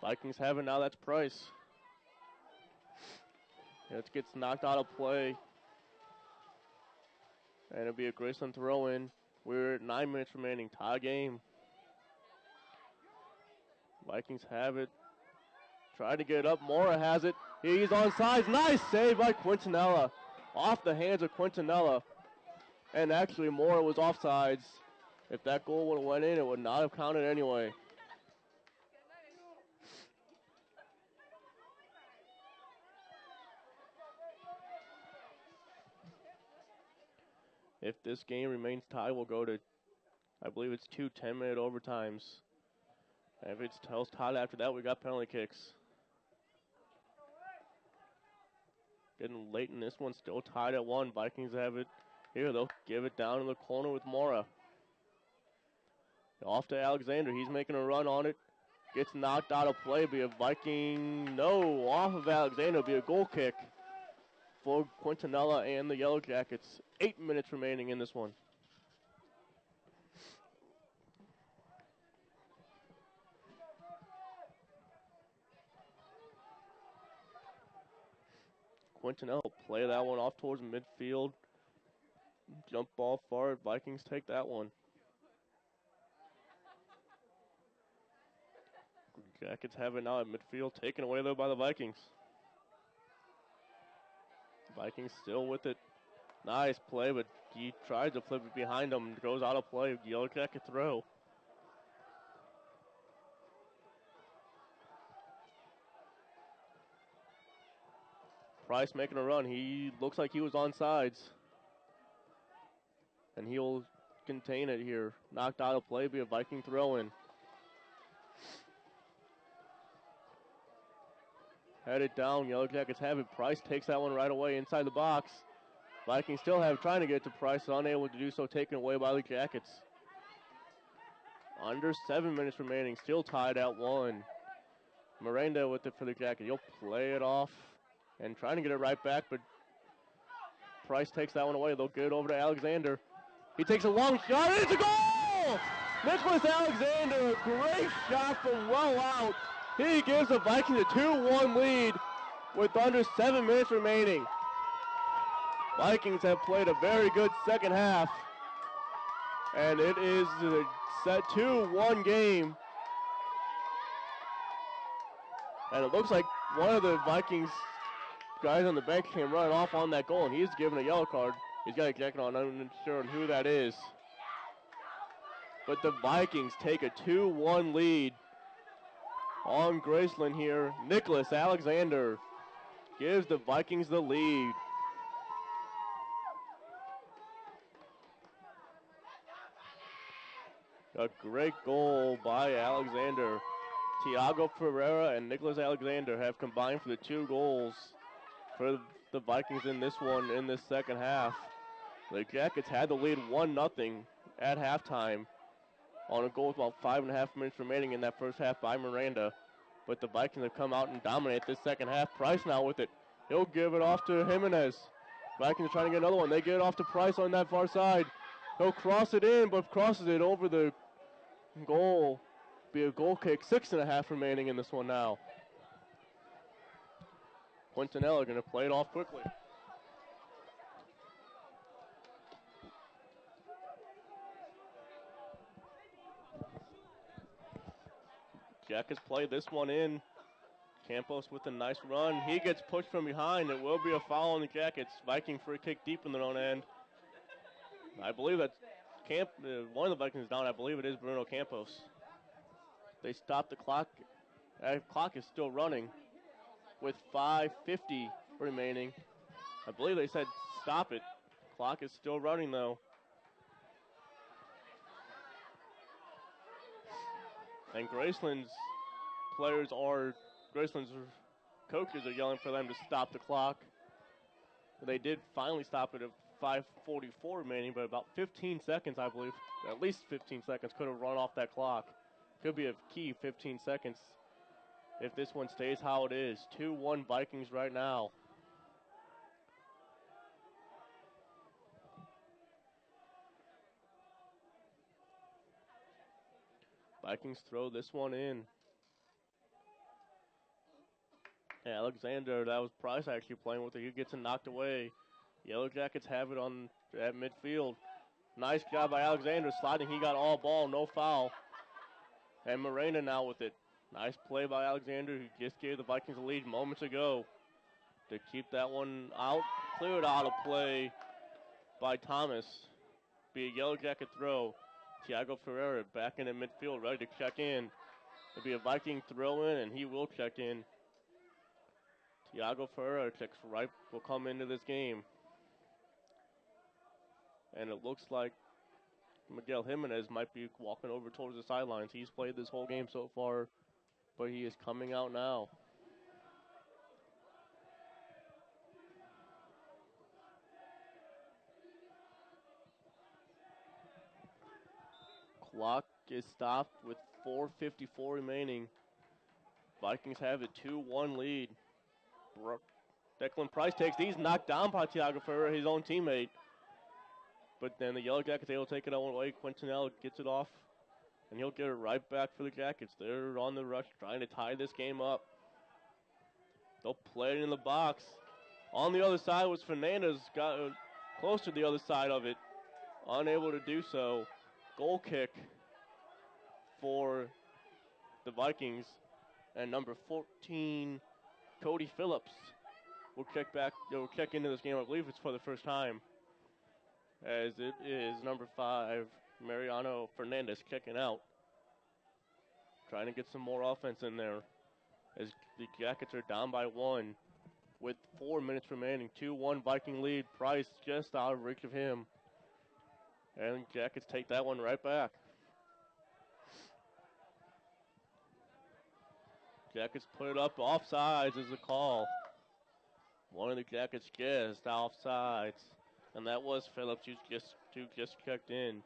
Vikings have it now. That's Price. It gets knocked out of play. And it'll be a Graceland throw in. We're at 9 minutes remaining. Tie game. Vikings have it. Try to get it up. Mora has it. He's on sides. Nice save by Quintanilla. Off the hands of Quintanilla. And actually, Mora was offsides. If that goal would have went in, it would not have counted anyway. If this game remains tied, we'll go to, I believe it's 2 10-minute overtimes. And if it's tied after that, we got penalty kicks. Getting late in this one, still tied at 1. Vikings have it. Here, they'll give it down in the corner with Mora. Off to Alexander. He's making a run on it. Gets knocked out of play. Be a Viking. No, off of Alexander. Be a goal kick for Quintanilla and the Yellow Jackets. 8 minutes remaining in this one. Quintanilla play that one off towards midfield. Jump ball forward. Vikings take that one. Jackets have it now at midfield. Taken away, though, by the Vikings. Vikings still with it. Nice play, but he tries to flip it behind him. Goes out of play. Yellow Jacket throw. Price making a run. He looks like he was on sides. And he'll contain it here. Knocked out of play, be a Viking throw in. Headed down, Yellow Jackets have it. Price takes that one right away inside the box. Vikings still have trying to get to Price, unable to do so, taken away by the Jackets. Under 7 minutes remaining, still tied at 1. Miranda with it for the Jacket. He'll play it off and trying to get it right back, but Price takes that one away. They'll get it over to Alexander. He takes a long shot, and it's a goal! Nicholas Alexander, a great shot from well out. He gives the Vikings a 2-1 lead with under 7 minutes remaining. Vikings have played a very good second half. And it is a set 2-1 game. And it looks like one of the Vikings guys on the bench came running off on that goal, and he's given a yellow card. He's got a jacket on. I'm not sure who that is. But the Vikings take a 2-1 lead on Graceland here. Nicholas Alexander gives the Vikings the lead. A great goal by Alexander. Tiago Ferreira and Nicholas Alexander have combined for the 2 goals for the Vikings in this one in this second half. The Jackets had the lead 1-0 at halftime on a goal with about 5.5 minutes remaining in that first half by Miranda. But the Vikings have come out and dominate this second half. Price now with it. He'll give it off to Jimenez. Vikings are trying to get another one. They get it off to Price on that far side. He'll cross it in, but crosses it over the goal. Be a goal kick. 6.5 remaining in this one now. Quintanilla going to play it off quickly. Jackets play this one in. Campos with a nice run. He gets pushed from behind. It will be a foul on the Jackets. Viking free kick deep in their own end. I believe that's one of the Vikings down. I believe it is Bruno Campos. They stopped the clock. The clock is still running with 5:50 remaining. I believe they said stop it. Clock is still running though. And Graceland's coaches are yelling for them to stop the clock. They did finally stop it at 5:44 remaining, but about 15 seconds, I believe, at least 15 seconds could have run off that clock. Could be a key 15 seconds if this one stays how it is. 2-1 Vikings right now. Vikings throw this one in. Alexander, that was Price actually playing with it. He gets it knocked away. Yellow Jackets have it on at midfield. Nice job by Alexander sliding. He got all ball, no foul. And Morena now with it. Nice play by Alexander, who just gave the Vikings a lead moments ago. To keep that one out, cleared out of play by Thomas. Be a Yellow Jacket throw. Thiago Ferreira back in the midfield, ready to check in. It'll be a Viking throw in, and he will check in. Thiago Ferreira checks right, will come into this game. And it looks like Miguel Jimenez might be walking over towards the sidelines. He's played this whole game so far, but he is coming out now. Clock is stopped with 4:54 remaining. Vikings have a 2-1 lead. Declan Price takes these, knocked down by Thiago Ferreira, his own teammate. But then the Yellow Jackets able to take it out one way. Quintanilla gets it off, and he'll get it right back for the Jackets. They're on the rush, trying to tie this game up. They'll play it in the box. On the other side was Fernandez, got close to the other side of it. Unable to do so. Goal kick for the Vikings. And number 14, Cody Phillips, will check into this game. I believe it's for the first time, as it is number 5, Mariano Fernandez, checking out. Trying to get some more offense in there, as the Jackets are down by 1 with 4 minutes remaining. 2-1 Viking lead. Price just out of reach of him. And Jackets take that one right back. Jackets put it up. Offsides is a call. One of the Jackets guessed offsides, and that was Phillips, who just checked in.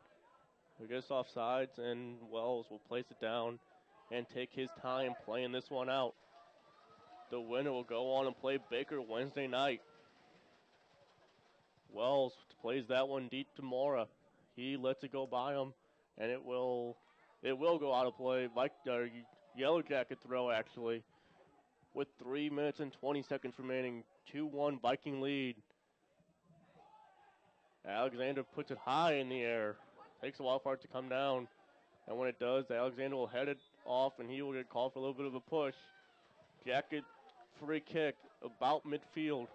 I guess offsides, and Wells will place it down and take his time playing this one out. The winner will go on and play Baker Wednesday night. Wells plays that one deep to Mora. He lets it go by him, and it will go out of play. Yellow Jacket throw, actually, with 3 minutes and 20 seconds remaining. 2-1 Viking lead. Alexander puts it high in the air. Takes a while for it to come down. And when it does, Alexander will head it off, and he will get called for a little bit of a push. Jacket free kick about midfield.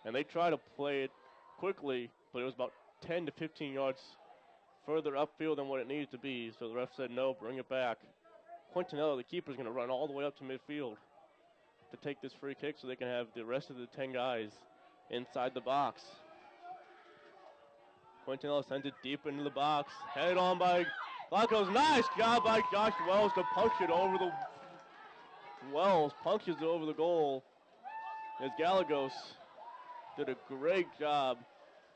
And they try to play it quickly, but it was about 10 to 15 yards further upfield than what it needed to be. So the ref said, no, bring it back. Quintanilla, the keeper, is going to run all the way up to midfield to take this free kick so they can have the rest of the 10 guys inside the box. Quintanilla sends it deep into the box. Headed on by Glacos. Nice job by Josh Wells to punch it over the... Wells punches it over the goal, as Gallegos did a great job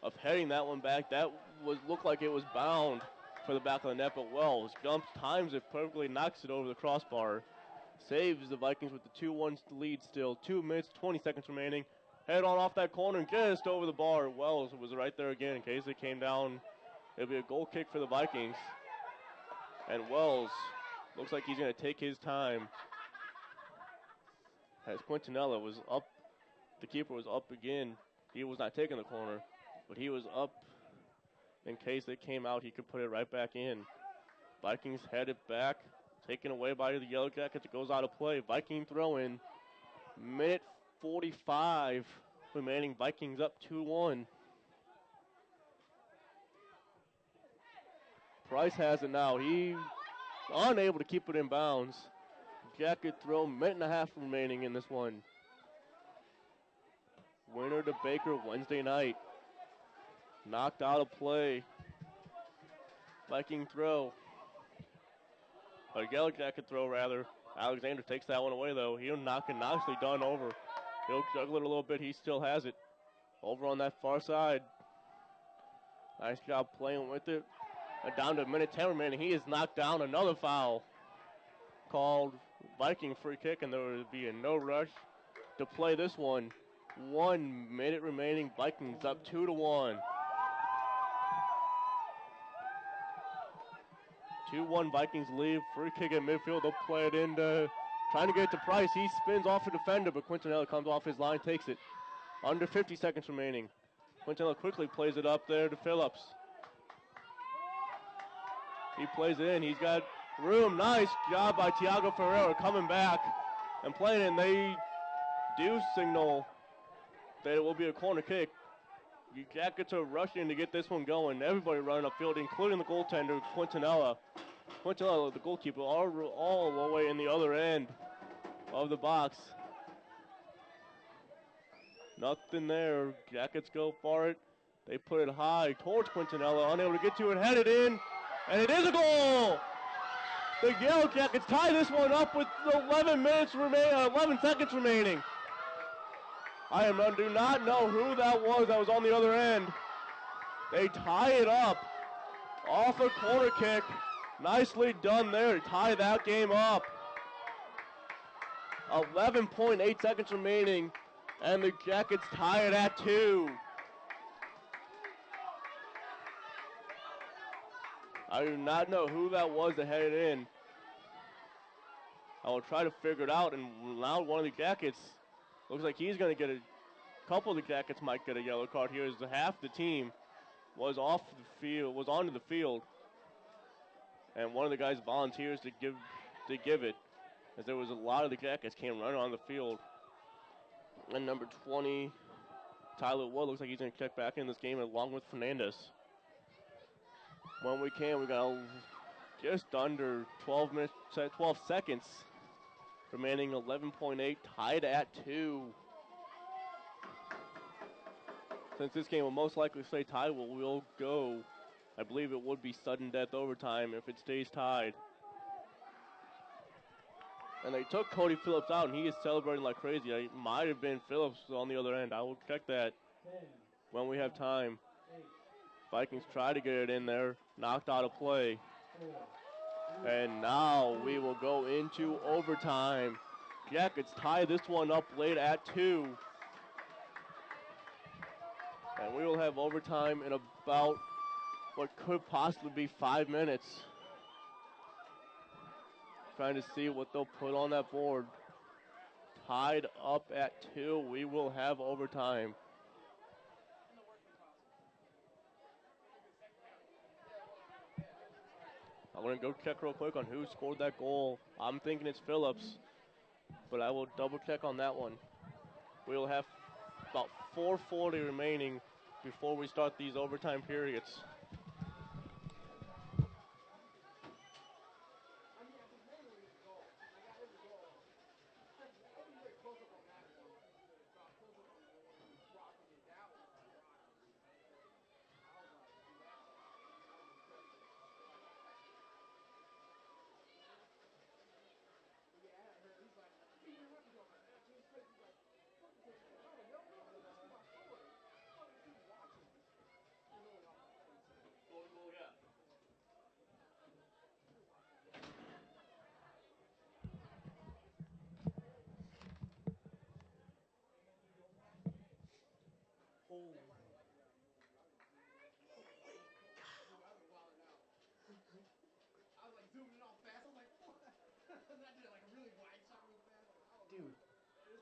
of heading that one back. That looked like it was bound for the back of the net, but Wells jumps, times it perfectly, knocks it over the crossbar. Saves the Vikings with the 2-1 lead still. 2 minutes, 20 seconds remaining. Head on off that corner and just over the bar. Wells was right there again in case it came down. It'll be a goal kick for the Vikings. And Wells looks like he's going to take his time. As Quintanilla was up, the keeper was up again. He was not taking the corner, but he was up in case it came out. He could put it right back in. Vikings headed back, taken away by the Yellow Jackets. It goes out of play. Viking throw in. Minute 45 remaining. Vikings up 2-1. Price has it now. He's unable to keep it in bounds. Jacket throw, minute and a half remaining in this one. Winner to Baker Wednesday night. Knocked out of play. Viking throw. A Yellow Jacket throw, rather. Alexander takes that one away, though. He'll knock it nicely done over. He'll juggle it a little bit. He still has it. Over on that far side. Nice job playing with it. And down to a minute 10 remaining. He has knocked down another foul. Called Viking free kick, and there will be a no rush to play this one. 1 minute remaining. Vikings up 2-1. 2-1 Vikings lead. Free kick at midfield. They'll play it into Trying to get it to Price. He spins off a defender, but Quintanilla comes off his line, takes it. Under 50 seconds remaining. Quintanilla quickly plays it up there to Phillips. He plays it in. He's got room. Nice job by Tiago Ferreira coming back and playing it. And they do signal that it will be a corner kick. You Jackets are rushing to get this one going. Everybody running upfield, including the goaltender, Quintanilla. Quintanilla, the goalkeeper, all the way in the other end of the box. Nothing there. Jackets go for it. They put it high towards Quintanilla, unable to get to it, headed in, and it is a goal! The Yellow Jackets tie this one up with 11 seconds remaining. Do not know who that was on the other end. They tie it up off a corner kick. Nicely done there to tie that game up. 11.8 seconds remaining, and the Jackets tie it at 2. I do not know who that was that headed in. I will try to figure it out, and now one of the Jackets looks like he's going to get a couple of the Jackets might get a yellow card here, as half the team was off the field, was onto the field, and one of the guys volunteers to give it, as there was a lot of the Jackets came running on the field. And number 20, Tyler Wood, looks like he's going to check back in this game along with Fernandez. When we got just under 12 seconds remaining, 11.8, tied at 2. Since this game will most likely stay tied, we'll go. I believe it would be sudden death overtime if it stays tied. And they took Cody Phillips out, and he is celebrating like crazy. It might have been Phillips on the other end. I will check that when we have time. Vikings try to get it in there, knocked out of play. And now we will go into overtime. Jackets tie this one up late at 2. And we will have overtime in about what could possibly be 5 minutes. Trying to see what they'll put on that board. Tied up at 2. We will have overtime. I'm going to go check real quick on who scored that goal. I'm thinking it's Phillips, but I will double check on that one. We'll have about 4:40 remaining before we start these overtime periods. Dude,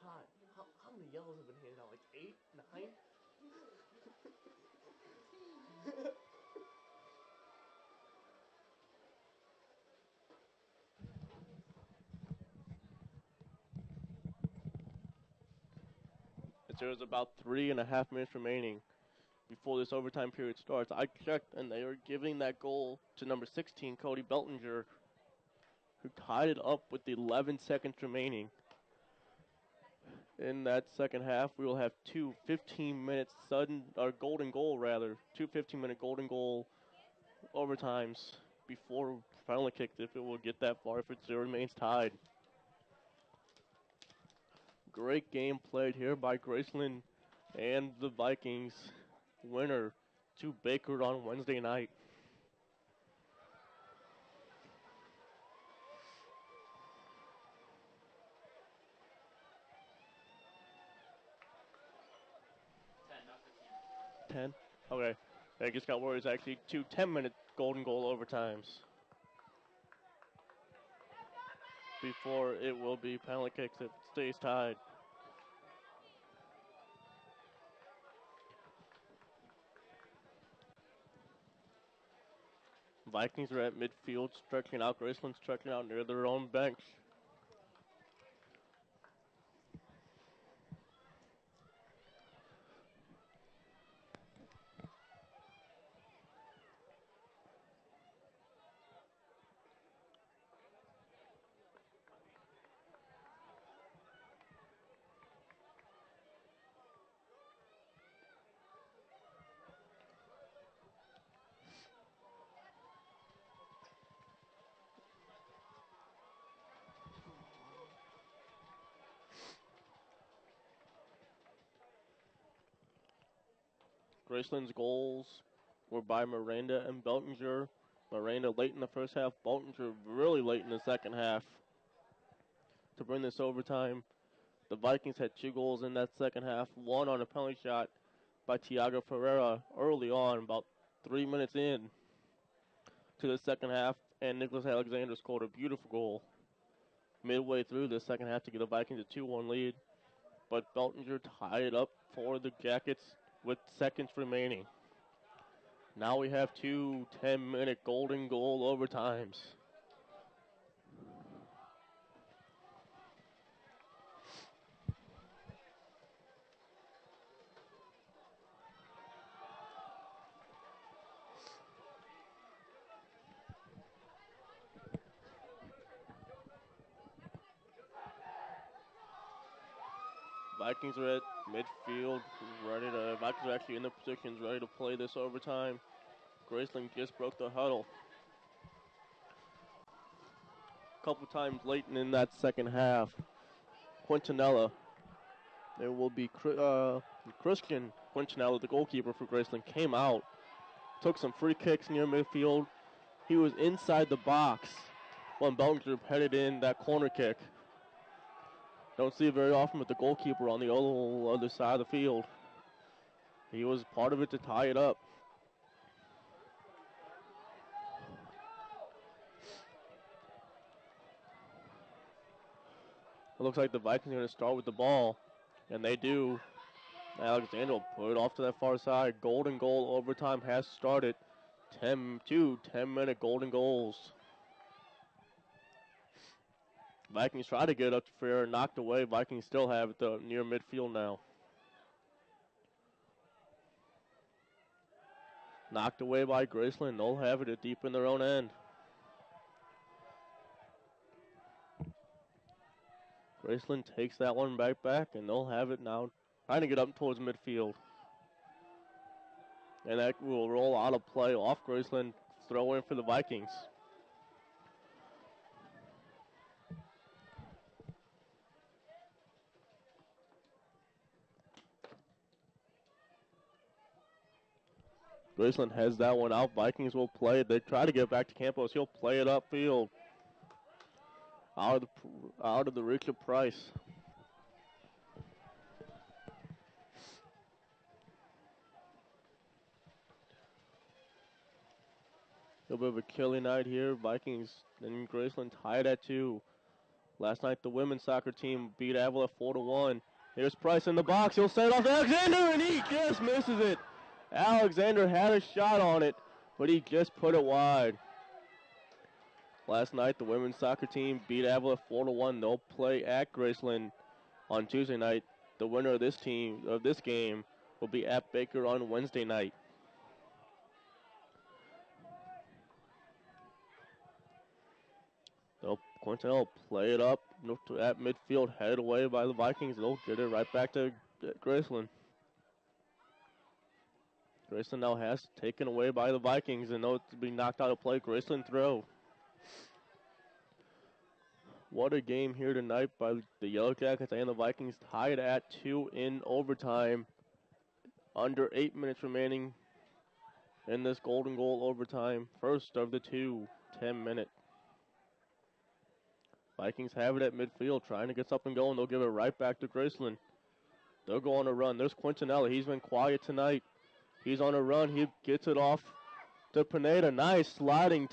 Todd, how many yellows have been handed out? Like 8, 9? There's about 3.5 minutes remaining before this overtime period starts. I checked, and they are giving that goal to number 16, Cody Beltinger, who tied it up with 11 seconds remaining. In that second half, we will have two 15-minute golden goal, two 15-minute golden goal overtimes before penalty kicks, if it will get that far, if it still remains tied. Great game played here by Graceland and the Vikings. Winner to Baker on Wednesday night. Ten? Okay. I just got word it's actually two 10-minute golden goal overtimes. before it will be penalty kicks if it stays tied. Vikings are at midfield, stretching out. Graceland stretching out near their own bench. Graceland's goals were by Miranda and Beltinger. Miranda late in the first half, Beltinger really late in the second half to bring this overtime. The Vikings had 2 goals in that second half, one on a penalty shot by Thiago Ferreira early on, about 3 minutes in to the second half, and Nicholas Alexander scored a beautiful goal midway through the second half to give the Vikings a 2-1 lead. But Beltinger tied up for the Jackets with seconds remaining. Now we have 2 10-minute golden goal overtimes. Vikings are at midfield, Vikings are actually in the positions ready to play this overtime. Graceland just broke the huddle. A couple times late in that second half, Quintanilla, there will be Christian Quintanilla, the goalkeeper for Graceland, came out, took some free kicks near midfield. He was inside the box when Beltinger headed in that corner kick. Don't see it very often with the goalkeeper on the other side of the field. He was part of it to tie it up. It looks like the Vikings are going to start with the ball, and they do. Alexander will put it off to that far side. Golden goal overtime has started. 10-minute golden goals. Vikings try to get up to Ferreira, knocked away. Vikings still have it near midfield now. Knocked away by Graceland. They'll have it deep in their own end. Graceland takes that one back, and they'll have it now. Trying to get up towards midfield. And that will roll out of play off Graceland. Throw in for the Vikings. Graceland has that one out. Vikings will play it. They try to get back to Campos. He'll play it upfield. Out of the reach of Price. A bit of a killing night here. Vikings and Graceland tied at 2. Last night the women's soccer team beat Avila 4-1. Here's Price in the box. He'll send it off to Alexander, and he just misses it. Alexander had a shot on it, but he just put it wide. Last night the women's soccer team beat Avila 4-1. They'll play at Graceland on Tuesday night. The winner of this game will be at Baker on Wednesday night. Quinton will play it up at midfield, headed away by the Vikings. They'll get it right back to Graceland. Graceland now has taken away by the Vikings, and they'll be knocked out of play. Graceland throw. What a game here tonight by the Yellow Jackets and the Vikings, tied at 2 in overtime. Under 8 minutes remaining in this golden goal overtime. First of the 2 10-minute. Vikings have it at midfield, trying to get something going. They'll give it right back to Graceland. They'll go on a run. There's Quintanilla. He's been quiet tonight. He's on a run. He gets it off to Pineda. Nice sliding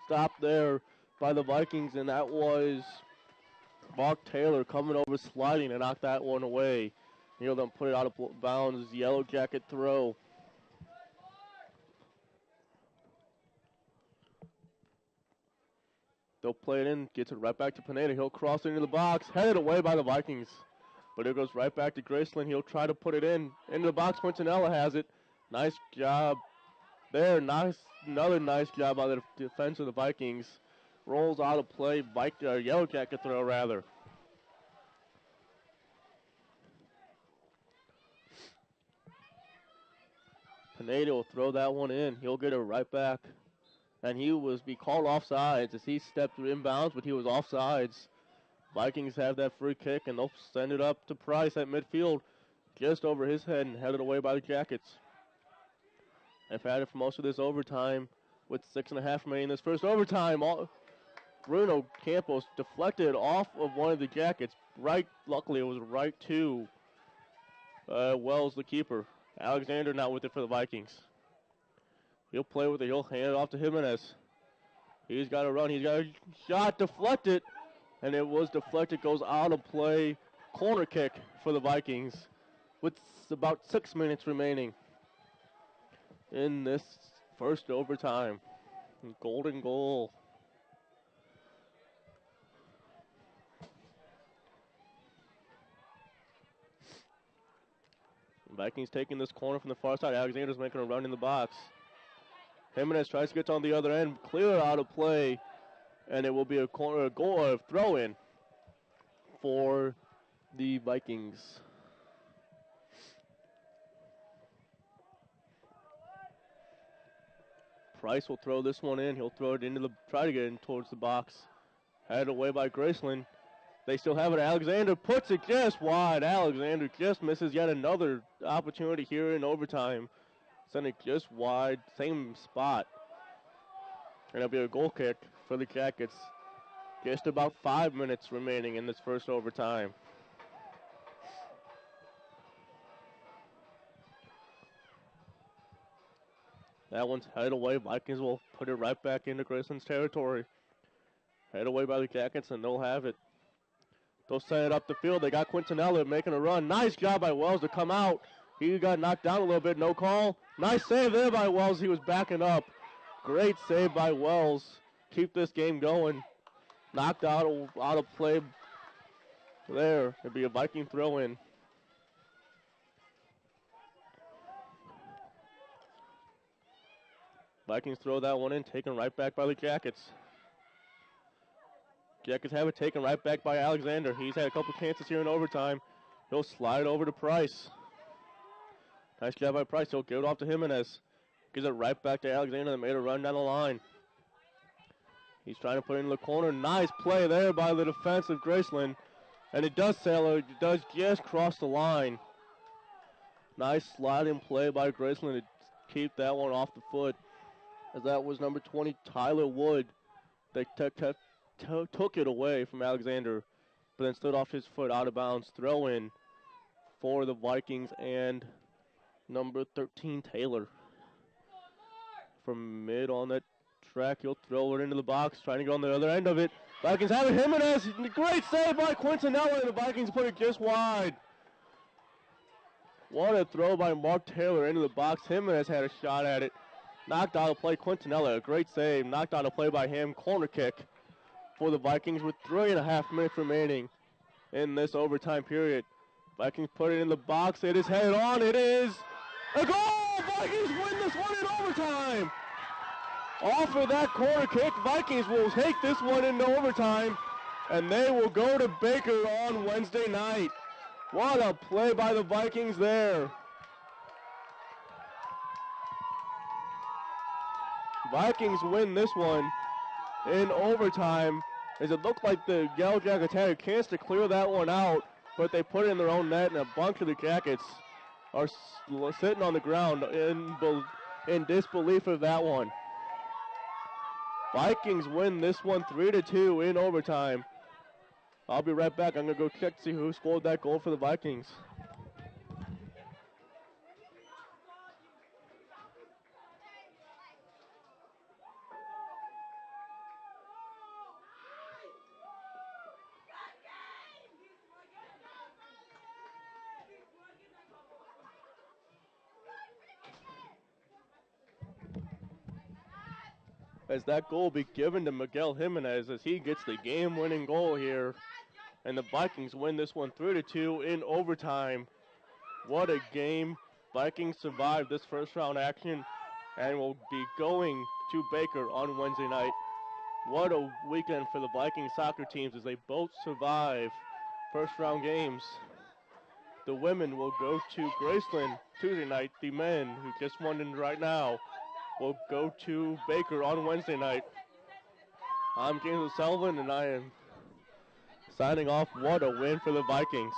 stop there by the Vikings, and that was Mark Taylor coming over sliding and knock that one away. He'll then put it out of bounds. Yellow Jacket throw. They'll play it in, gets it right back to Pineda. He'll cross it into the box, headed away by the Vikings. But it goes right back to Graceland. He'll try to put it in. Into the box, Quintanilla has it. Nice job there. Another nice job by the defense of the Vikings. Rolls out of play, Yellow Jacket throw rather. Pineda will throw that one in. He'll get it right back. And he was be called offsides as he stepped inbounds, but he was offsides. Vikings have that free kick, and they'll send it up to Price at midfield, just over his head and headed away by the Jackets. They've had it for most of this overtime with 6.5 remaining in this first overtime. Bruno Campos deflected off of one of the Jackets. Luckily it was right to Wells, the keeper. Alexander not with it for the Vikings. He'll play with it. He'll hand it off to Jimenez. He's got to run. He's got a shot deflected. And it was deflected. Goes out of play. Corner kick for the Vikings with about 6 minutes remaining in this first overtime. Golden goal. Vikings taking this corner from the far side. Alexander's making a run in the box. Jimenez tries to get on the other end, clear it out of play, and it will be a throw-in for the Vikings. Price will throw this one in. He'll throw it try to get in towards the box. Headed away by Graceland. They still have it. Alexander puts it just wide. Alexander just misses yet another opportunity here in overtime. Send it just wide, same spot. And it'll be a goal kick for the Jackets. Just about 5 minutes remaining in this first overtime. That one's headed away. Vikings will put it right back into Graceland's territory. Headed away by the Jackets, and they'll have it. They'll set it up the field. They got Quintanilla making a run. Nice job by Wells to come out. He got knocked down a little bit, no call. Nice save there by Wells. He was backing up. Great save by Wells. Keep this game going. Knocked out of play there. It'll be a Viking throw in. Vikings throw that one in, taken right back by the Jackets. Jackets have it taken right back by Alexander. He's had a couple chances here in overtime. He'll slide over to Price. Nice job by Price. He'll give it off to Jimenez. Gives it right back to Alexander that made a run down the line. He's trying to put it in the corner. Nice play there by the defense of Graceland. And it does sail. It does just cross the line. Nice sliding play by Graceland to keep that one off the foot. As that was number 20, Tyler Wood. They took it away from Alexander, but then stood off his foot out of bounds. Throw in for the Vikings and number 13, Taylor. From mid on that track, he'll throw it into the box, trying to go on the other end of it. Vikings have it. Jimenez, great save by Quintanilla, and the Vikings put it just wide. What a throw by Mark Taylor into the box. Jimenez had a shot at it. Knocked out of play. Quintanilla, a great save. Knocked out of play by him. Corner kick for the Vikings with 3.5 minutes remaining in this overtime period. Vikings put it in the box. It is headed on. It is a goal! Vikings win this one in overtime. Off of that corner kick, Vikings will take this one into overtime, and they will go to Baker on Wednesday night. What a play by the Vikings there. Vikings win this one in overtime, as it looked like the Yellow Jackets had a chance to clear that one out, but they put it in their own net, and a bunch of the Jackets are sitting on the ground in disbelief of that one. Vikings win this one 3-2 in overtime. I'll be right back. I'm going to go check to see who scored that goal for the Vikings. as that goal be given to Miguel Jimenez as he gets the game-winning goal here. And the Vikings win this one 3-2 in overtime. What a game. Vikings survive this first round action and will be going to Baker on Wednesday night. What a weekend for the Viking soccer teams as they both survive first round games. The women will go to Graceland Tuesday night. The men, who just won in right now, will go to Baker on Wednesday night. I'm James O'Sullivan, and I am signing off. What a win for the Vikings.